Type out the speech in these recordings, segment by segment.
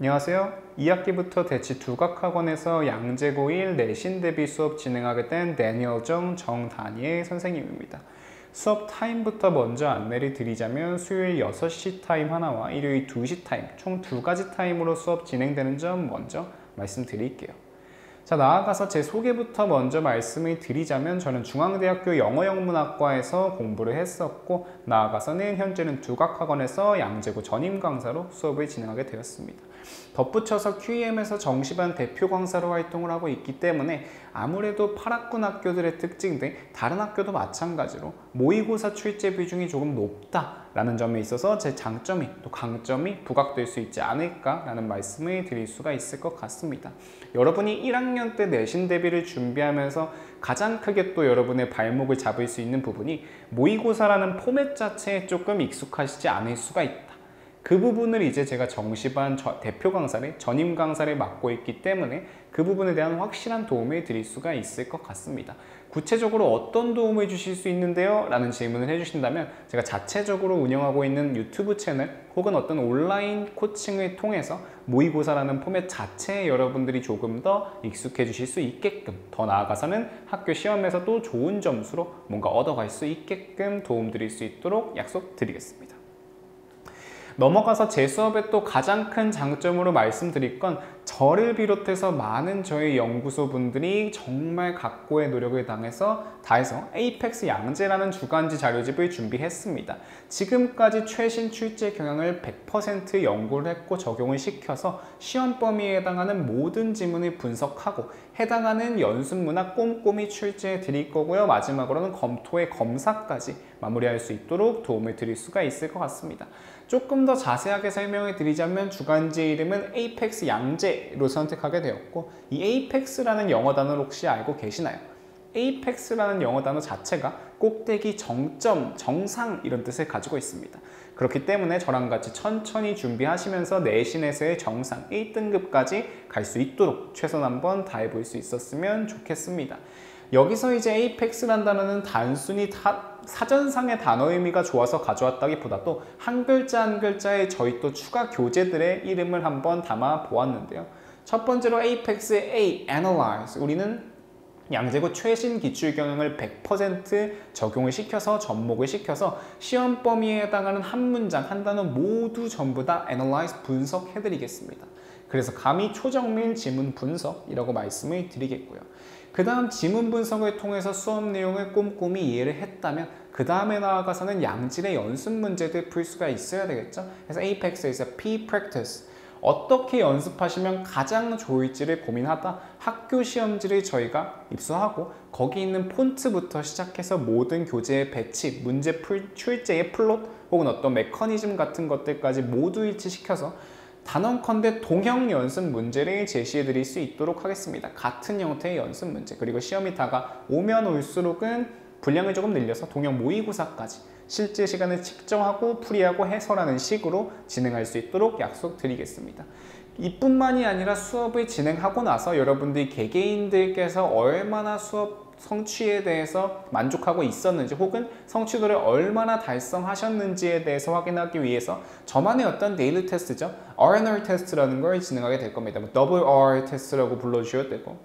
안녕하세요. 2학기부터 대치 두각학원에서 양재고1 내신 대비 수업 진행하게 된 데니얼 정다니엘 선생님입니다. 수업 타임부터 먼저 안내를 드리자면 수요일 6시 타임 하나와 일요일 2시 타임, 총 2가지 타임으로 수업 진행되는 점 먼저 말씀드릴게요. 자, 나아가서 제 소개부터 먼저 말씀을 드리자면 저는 중앙대학교 영어영문학과에서 공부를 했었고, 나아가서는 현재는 두각학원에서 양재고 전임 강사로 수업을 진행하게 되었습니다. 덧붙여서 QEM에서 정시반 대표 강사로 활동을 하고 있기 때문에 아무래도 8학군 학교들의 특징 등 다른 학교도 마찬가지로 모의고사 출제 비중이 조금 높다라는 점에 있어서 제 장점이 또 강점이 부각될 수 있지 않을까라는 말씀을 드릴 수가 있을 것 같습니다. 여러분이 1학년 때 내신 대비를 준비하면서 가장 크게 또 여러분의 발목을 잡을 수 있는 부분이 모의고사라는 포맷 자체에 조금 익숙하시지 않을 수가 있다. 그 부분을 이제 제가 정시반 대표 강사를, 전임 강사를 맡고 있기 때문에 그 부분에 대한 확실한 도움을 드릴 수가 있을 것 같습니다. 구체적으로 어떤 도움을 주실 수 있는데요? 라는 질문을 해주신다면 제가 자체적으로 운영하고 있는 유튜브 채널 혹은 어떤 온라인 코칭을 통해서 모의고사라는 포맷 자체에 여러분들이 조금 더 익숙해지실 수 있게끔, 더 나아가서는 학교 시험에서도 좋은 점수로 뭔가 얻어갈 수 있게끔 도움드릴 수 있도록 약속드리겠습니다. 넘어가서 제 수업의 또 가장 큰 장점으로 말씀드릴 건 저를 비롯해서 많은 저희 연구소 분들이 정말 각고의 노력을 다해서 에이펙스 양재라는 주간지 자료집을 준비했습니다. 지금까지 최신 출제 경향을 100% 연구를 했고 적용을 시켜서 시험 범위에 해당하는 모든 지문을 분석하고 해당하는 연습문화 꼼꼼히 출제해 드릴 거고요. 마지막으로는 검토의 검사까지 마무리할 수 있도록 도움을 드릴 수가 있을 것 같습니다. 조금 더 자세하게 설명을 드리자면 주간지의 이름은 에이펙스 양재로 선택하게 되었고, 이 에이펙스라는 영어 단어를 혹시 알고 계시나요? 에이펙스라는 영어 단어 자체가 꼭대기, 정점, 정상 이런 뜻을 가지고 있습니다. 그렇기 때문에 저랑 같이 천천히 준비하시면서 내신에서의 정상 1등급까지 갈 수 있도록 최선 한번 다해볼 수 있었으면 좋겠습니다. 여기서 이제 에이펙스란 단어는 단순히 사전상의 단어 의미가 좋아서 가져왔다기보다도 한 글자 한 글자에 저희 또 추가 교재들의 이름을 한번 담아 보았는데요. 첫 번째로 에이펙스의 A, Analyze. 우리는 양재고 최신 기출 경영을 100% 적용을 시켜서 접목을 시켜서 시험 범위에 해당하는 한 문장, 한 단어 모두 전부 다 Analyze 분석해 드리겠습니다. 그래서 감히 초정밀 지문 분석이라고 말씀을 드리겠고요. 그 다음 지문 분석을 통해서 수업 내용을 꼼꼼히 이해를 했다면 그 다음에 나아가서는 양질의 연습 문제들 풀 수가 있어야 되겠죠. 그래서 에이펙스에서 P Practice, 어떻게 연습하시면 가장 좋을지를 고민하다 학교 시험지를 저희가 입수하고 거기 있는 폰트부터 시작해서 모든 교재의 배치, 문제 출제의 플롯 혹은 어떤 메커니즘 같은 것들까지 모두 일치시켜서 단언컨대 동형 연습 문제를 제시해 드릴 수 있도록 하겠습니다. 같은 형태의 연습 문제, 그리고 시험이 다가오면 올수록은 분량을 조금 늘려서 동형 모의고사까지 실제 시간을 측정하고 풀이하고 해설하는 식으로 진행할 수 있도록 약속드리겠습니다. 이뿐만이 아니라 수업을 진행하고 나서 여러분들 개개인들께서 얼마나 수업 성취에 대해서 만족하고 있었는지 혹은 성취도를 얼마나 달성하셨는지에 대해서 확인하기 위해서 저만의 어떤 데일리 테스트죠. R&R 테스트라는 걸 진행하게 될 겁니다. WR 테스트라고 불러주셔도 되고,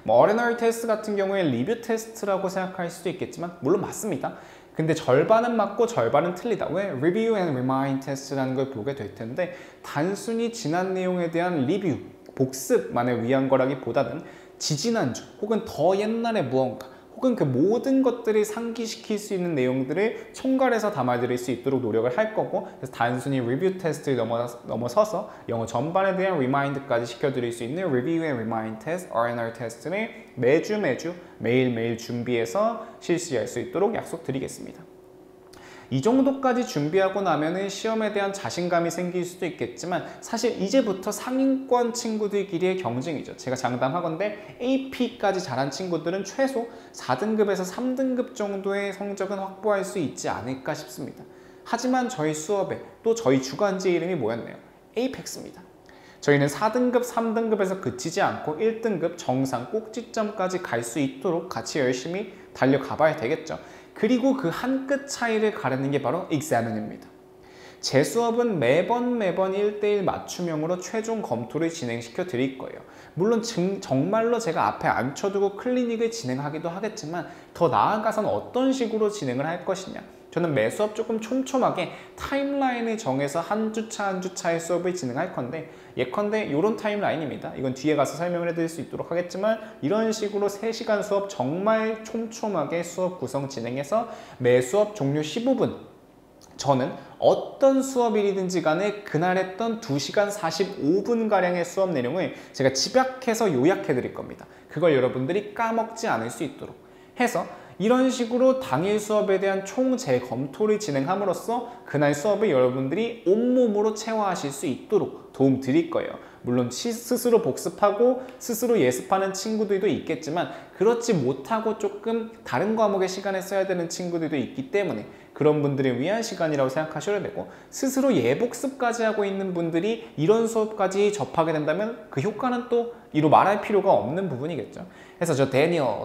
R&R 테스트 같은 경우에 리뷰 테스트라고 생각할 수도 있겠지만 물론 맞습니다. 근데 절반은 맞고 절반은 틀리다. 왜? Review and Remind 테스트라는 걸 보게 될 텐데 단순히 지난 내용에 대한 리뷰, 복습만을 위한 거라기보다는 지지난주 혹은 더 옛날의 무언가 혹은 그 모든 것들을 상기시킬 수 있는 내용들을 총괄해서 담아드릴 수 있도록 노력을 할 거고, 그래서 단순히 리뷰 테스트를 넘어서서 영어 전반에 대한 리마인드까지 시켜드릴 수 있는 리뷰 앤 리마인드 테스트, R&R 테스트를 매일매일 준비해서 실시할 수 있도록 약속드리겠습니다. 이 정도까지 준비하고 나면은 시험에 대한 자신감이 생길 수도 있겠지만 사실 이제부터 상위권 친구들끼리의 경쟁이죠. 제가 장담하건대 AP까지 잘한 친구들은 최소 4등급에서 3등급 정도의 성적은 확보할 수 있지 않을까 싶습니다. 하지만 저희 수업에 또 저희 주간지 이름이 뭐였나요? 에이펙스입니다. 저희는 4등급, 3등급에서 그치지 않고 1등급 정상 꼭지점까지 갈 수 있도록 같이 열심히 달려가 봐야 되겠죠. 그리고 그 한 끗 차이를 가르는 게 바로 examine입니다. 제 수업은 매번 1대1 맞춤형으로 최종 검토를 진행시켜 드릴 거예요. 물론 정말로 제가 앞에 앉혀두고 클리닉을 진행하기도 하겠지만 더 나아가서는 어떤 식으로 진행을 할 것이냐, 저는 매 수업 조금 촘촘하게 타임라인을 정해서 한 주차 한 주차의 수업을 진행할 건데, 예컨대 이런 타임라인입니다. 이건 뒤에 가서 설명을 해드릴 수 있도록 하겠지만, 이런 식으로 3시간 수업 정말 촘촘하게 수업 구성 진행해서 매 수업 종료 15분, 저는 어떤 수업일이든지 간에 그날 했던 2시간 45분가량의 수업 내용을 제가 집약해서 요약해 드릴 겁니다. 그걸 여러분들이 까먹지 않을 수 있도록 해서 이런 식으로 당일 수업에 대한 총 재검토를 진행함으로써 그날 수업을 여러분들이 온몸으로 체화하실 수 있도록 도움 드릴 거예요. 물론 스스로 복습하고 스스로 예습하는 친구들도 있겠지만, 그렇지 못하고 조금 다른 과목에 시간을 써야 되는 친구들도 있기 때문에 그런 분들을 위한 시간이라고 생각하셔도 되고, 스스로 예복습까지 하고 있는 분들이 이런 수업까지 접하게 된다면 그 효과는 또 이루 말할 필요가 없는 부분이겠죠. 그래서 저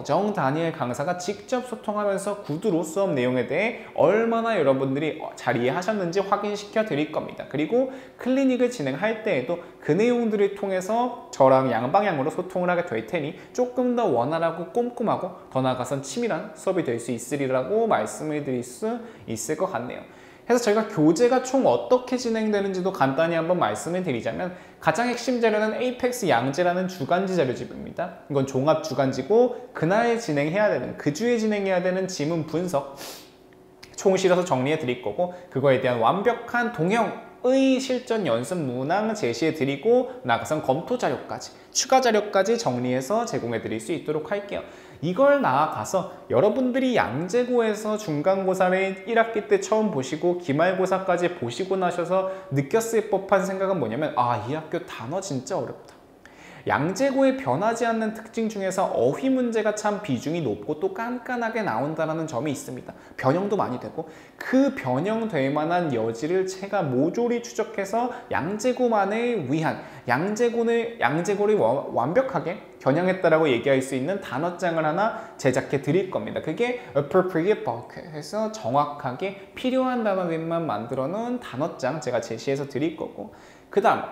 정다니엘 강사가 직접 소통하면서 구두로 수업 내용에 대해 얼마나 여러분들이 잘 이해하셨는지 확인시켜 드릴 겁니다. 그리고 클리닉을 진행할 때에도 그 내용들을 통해서 저랑 양방향으로 소통을 하게 될 테니 조금 더 원활하고 꼼꼼하고 더 나아가선 치밀한 수업이 될 수 있으리라고 말씀을 드릴 수 있을 것 같네요. 그래서 저희가 교재가 총 어떻게 진행되는지도 간단히 한번 말씀을 드리자면, 가장 핵심 자료는 에이펙스 양재라는 주간지 자료집입니다. 이건 종합 주간지고 그날 진행해야 되는, 그 주에 진행해야 되는 지문 분석 총 실어서 정리해 드릴 거고, 그거에 대한 완벽한 동형의 실전 연습 문항 제시해 드리고 나가선 검토 자료까지, 추가 자료까지 정리해서 제공해 드릴 수 있도록 할게요. 이걸 나아가서 여러분들이 양재고에서 중간고사를 1학기 때 처음 보시고 기말고사까지 보시고 나셔서 느꼈을 법한 생각은 뭐냐면, 이 학교 단어 진짜 어렵다. 양재고의 변하지 않는 특징 중에서 어휘 문제가 참 비중이 높고 또 깐깐하게 나온다는 점이 있습니다. 변형도 많이 되고, 그 변형될 만한 여지를 제가 모조리 추적해서 양재고만을 위한, 양재고를 완벽하게 겨냥했다라고 얘기할 수 있는 단어장을 하나 제작해 드릴 겁니다. 그게 appropriate bulk 해서 정확하게 필요한 단어들만 만들어 놓은 단어장 제가 제시해서 드릴 거고, 그 다음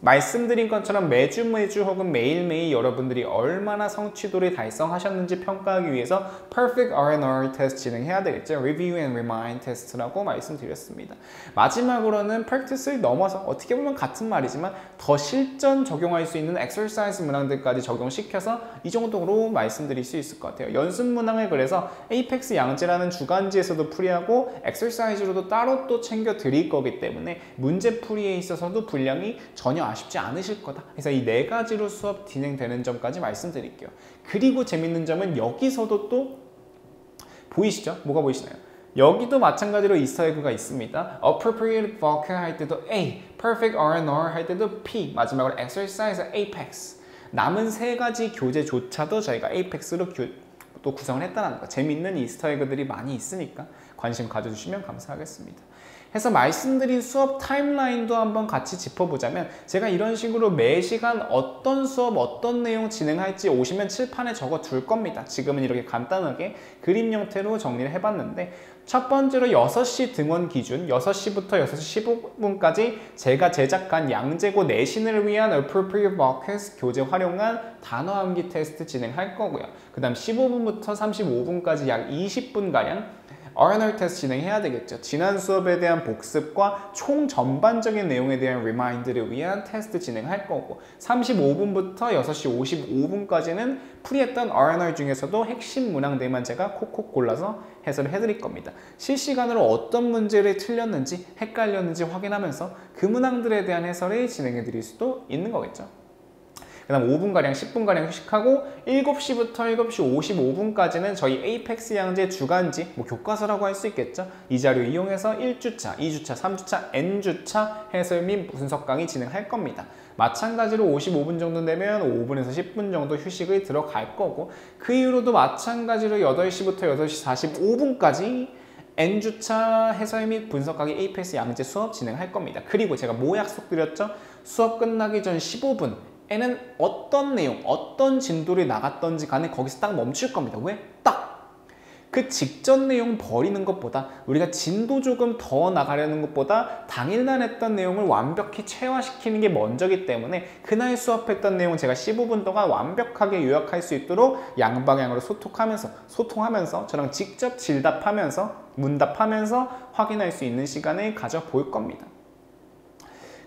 말씀드린 것처럼 매주 혹은 매일매일 여러분들이 얼마나 성취도를 달성하셨는지 평가하기 위해서 Perfect R&R 테스트 진행해야 되겠죠. Review and Remind 테스트라고 말씀드렸습니다. 마지막으로는 practice를 넘어서 어떻게 보면 같은 말이지만 더 실전 적용할 수 있는 exercise 문항들까지 적용시켜서 이 정도로 말씀드릴 수 있을 것 같아요. 연습 문항을 그래서 에이펙스 양재라는 주간지에서도 풀이하고 exercise로도 따로 또 챙겨 드릴 거기 때문에 문제 풀이에 있어서도 분량이 전혀 아쉽지 않으실 거다. 그래서 이 4가지로 수업 진행되는 점까지 말씀드릴게요. 그리고 재밌는 점은 여기서도 또 보이시죠? 뭐가 보이시나요? 여기도 마찬가지로 이스터에그가 있습니다. Appropriate Vocab 할 때도 A, Perfect R&R 할 때도 P, 마지막으로 Exercise Apex. 남은 3가지 교재조차도 저희가 Apex로 또 구성을 했다는 거. 재밌는 이스터에그들이 많이 있으니까 관심 가져주시면 감사하겠습니다. 해서 말씀드린 수업 타임라인도 한번 같이 짚어보자면, 제가 이런 식으로 매 시간 어떤 수업 어떤 내용 진행할지 오시면 칠판에 적어 둘 겁니다. 지금은 이렇게 간단하게 그림 형태로 정리를 해봤는데, 첫 번째로 6시 등원 기준 6시부터 6시 15분까지 제가 제작한 양재고 내신을 위한 Appropriate Vocab 교재 활용한 단어 암기 테스트 진행할 거고요. 그 다음 15분부터 35분까지 약 20분가량 R&R 테스트 진행해야 되겠죠. 지난 수업에 대한 복습과 총 전반적인 내용에 대한 리마인드를 위한 테스트 진행할 거고, 35분부터 6시 55분까지는 풀이했던 R&R 중에서도 핵심 문항들만 제가 콕콕 골라서 해설을 해드릴 겁니다. 실시간으로 어떤 문제를 틀렸는지 헷갈렸는지 확인하면서 그 문항들에 대한 해설을 진행해 드릴 수도 있는 거겠죠. 그 다음 5분가량, 10분가량 휴식하고 7시부터 7시 55분까지는 저희 에이펙스 양재 주간지, 교과서라고 할 수 있겠죠. 이 자료 이용해서 1주차, 2주차, 3주차, N주차 해설 및 분석 강의 진행할 겁니다. 마찬가지로 55분 정도 되면 5분에서 10분 정도 휴식을 들어갈 거고, 그 이후로도 마찬가지로 8시부터 8시 45분까지 N주차 해설 및 분석 강의 에이펙스 양재 수업 진행할 겁니다. 그리고 제가 뭐 약속드렸죠? 수업 끝나기 전 15분 에는 어떤 내용, 어떤 진도를 나갔던지 간에 거기서 딱 멈출 겁니다. 왜? 딱! 그 직전 내용 버리는 것보다 우리가 진도 조금 더 나가려는 것보다 당일날 했던 내용을 완벽히 체화시키는 게 먼저기 때문에 그날 수업했던 내용 제가 15분 동안 완벽하게 요약할 수 있도록 양방향으로 소통하면서 저랑 직접 질답하면서 문답하면서 확인할 수 있는 시간을 가져볼 겁니다.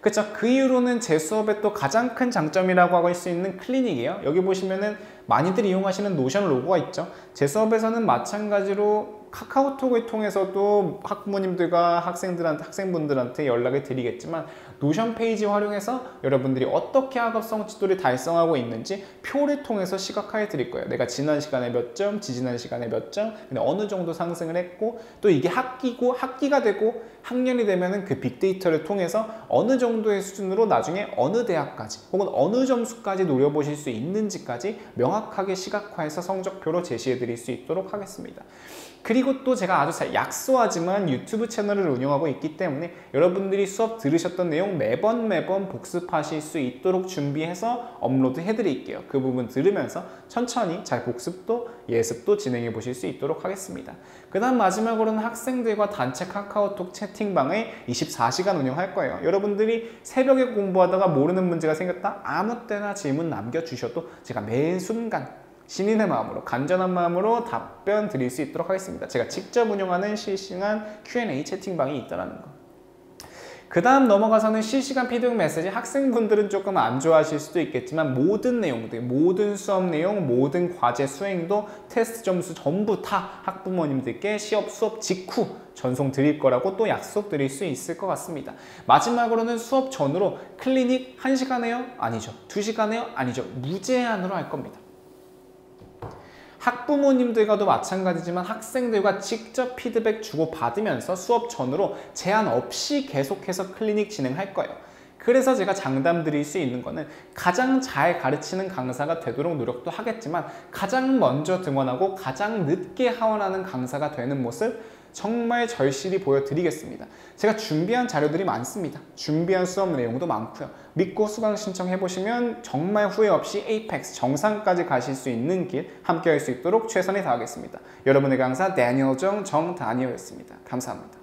그쵸? 그 이후로는 제 수업의 또 가장 큰 장점이라고 할 수 있는 클리닉이에요. 여기 보시면은 많이들 이용하시는 노션 로고가 있죠. 제 수업에서는 마찬가지로 카카오톡을 통해서도 학부모님들과 학생분들한테 연락을 드리겠지만 노션 페이지 활용해서 여러분들이 어떻게 학업 성취도를 달성하고 있는지 표를 통해서 시각화해 드릴 거예요. 내가 지난 시간에 몇 점, 지지난 시간에 몇 점, 근데 어느 정도 상승을 했고 또 이게 학기가 되고 학년이 되면은 그 빅데이터를 통해서 어느 정도의 수준으로 나중에 어느 대학까지 혹은 어느 점수까지 노려보실 수 있는지까지 명확하게 시각화해서 성적표로 제시해 드릴 수 있도록 하겠습니다. 그리고 또 제가 아주 약소하지만 유튜브 채널을 운영하고 있기 때문에 여러분들이 수업 들으셨던 내용 매번 복습하실 수 있도록 준비해서 업로드 해드릴게요. 그 부분 들으면서 천천히 잘 복습도 예습도 진행해 보실 수 있도록 하겠습니다. 그 다음 마지막으로는 학생들과 단체 카카오톡 채팅방을 24시간 운영할 거예요. 여러분들이 새벽에 공부하다가 모르는 문제가 생겼다? 아무 때나 질문 남겨주셔도 제가 매 순간 신인의 마음으로 간절한 마음으로 답변 드릴 수 있도록 하겠습니다. 제가 직접 운영하는 실시간 Q&A 채팅방이 있다는 거. 그 다음 넘어가서는 실시간 피드백 메시지. 학생분들은 조금 안 좋아하실 수도 있겠지만 모든 내용들, 모든 수업 내용, 모든 과제 수행도 테스트 점수 전부 다 학부모님들께 수업 직후 전송 드릴 거라고 또 약속 드릴 수 있을 것 같습니다. 마지막으로는 수업 전으로 클리닉 1시간 해요? 아니죠. 2시간 해요? 아니죠. 무제한으로 할 겁니다. 학부모님들과도 마찬가지지만 학생들과 직접 피드백 주고받으면서 수업 전으로 제한 없이 계속해서 클리닉 진행할 거예요. 그래서 제가 장담 드릴 수 있는 거는 가장 잘 가르치는 강사가 되도록 노력도 하겠지만 가장 먼저 등원하고 가장 늦게 하원하는 강사가 되는 모습 정말 절실히 보여드리겠습니다. 제가 준비한 자료들이 많습니다. 준비한 수업 내용도 많고요. 믿고 수강 신청해보시면 정말 후회 없이 에이펙스 정상까지 가실 수 있는 길 함께 할 수 있도록 최선을 다하겠습니다. 여러분의 강사 다니엘 정다니엘였습니다. 감사합니다.